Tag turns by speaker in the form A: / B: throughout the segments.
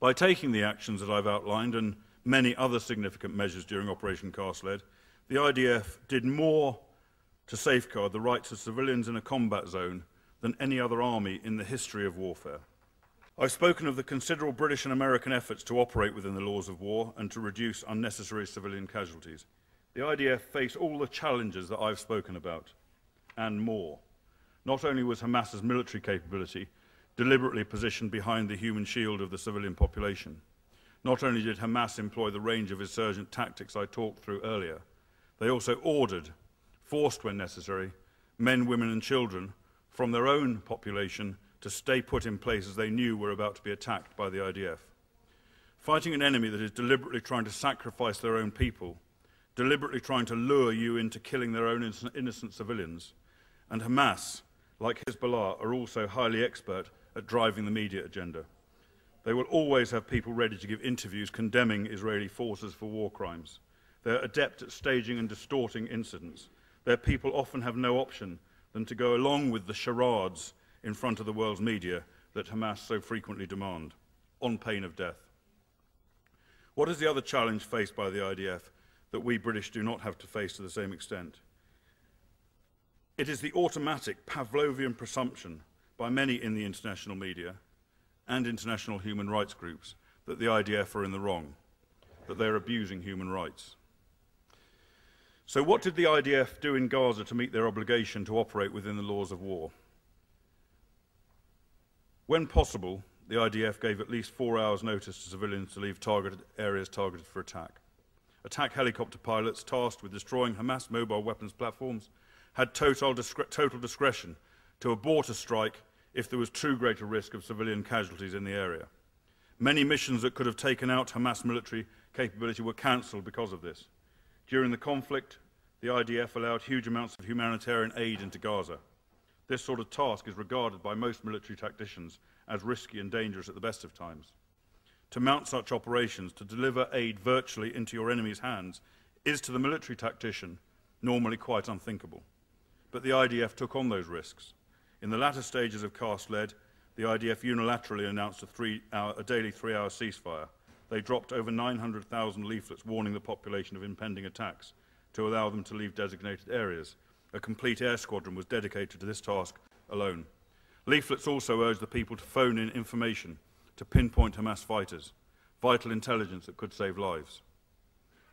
A: By taking the actions that I've outlined and many other significant measures during Operation Cast Lead, the IDF did more to safeguard the rights of civilians in a combat zone than any other army in the history of warfare. I've spoken of the considerable British and American efforts to operate within the laws of war and to reduce unnecessary civilian casualties. The IDF faced all the challenges that I've spoken about, and more. Not only was Hamas's military capability deliberately positioned behind the human shield of the civilian population, not only did Hamas employ the range of insurgent tactics I talked through earlier, they also ordered, forced when necessary, men, women and children from their own population to stay put in places they knew were about to be attacked by the IDF. Fighting an enemy that is deliberately trying to sacrifice their own people, deliberately trying to lure you into killing their own innocent civilians, and Hamas, like Hezbollah, are also highly expert at driving the media agenda. They will always have people ready to give interviews condemning Israeli forces for war crimes. They're adept at staging and distorting incidents. Their people often have no option than to go along with the charades in front of the world's media that Hamas so frequently demand, on pain of death. What is the other challenge faced by the IDF that we British do not have to face to the same extent? It is the automatic Pavlovian presumption by many in the international media and international human rights groups that the IDF are in the wrong, that they're abusing human rights. So what did the IDF do in Gaza to meet their obligation to operate within the laws of war? When possible, the IDF gave at least 4 hours' notice to civilians to leave areas targeted for attack. Attack helicopter pilots tasked with destroying Hamas mobile weapons platforms had total discretion to abort a strike if there was too great a risk of civilian casualties in the area. Many missions that could have taken out Hamas military capability were cancelled because of this. During the conflict, the IDF allowed huge amounts of humanitarian aid into Gaza. This sort of task is regarded by most military tacticians as risky and dangerous at the best of times. To mount such operations, to deliver aid virtually into your enemy's hands, is to the military tactician normally quite unthinkable. But the IDF took on those risks. In the latter stages of Cast Lead, the IDF unilaterally announced a daily 3-hour ceasefire. They dropped over 900,000 leaflets warning the population of impending attacks to allow them to leave designated areas. A complete air squadron was dedicated to this task alone. Leaflets also urged the people to phone in information to pinpoint Hamas fighters, vital intelligence that could save lives.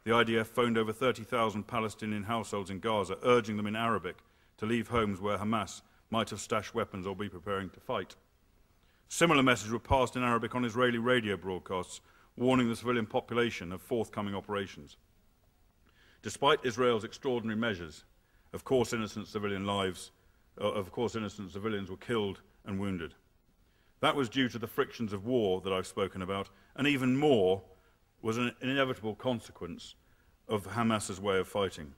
A: The IDF phoned over 30,000 Palestinian households in Gaza, urging them in Arabic to leave homes where Hamas might have stashed weapons or be preparing to fight. Similar messages were passed in Arabic on Israeli radio broadcasts, warning the civilian population of forthcoming operations. Despite Israel's extraordinary measures, of course innocent civilians were killed and wounded. That was due to the frictions of war that I've spoken about, and even more was an inevitable consequence of Hamas's way of fighting.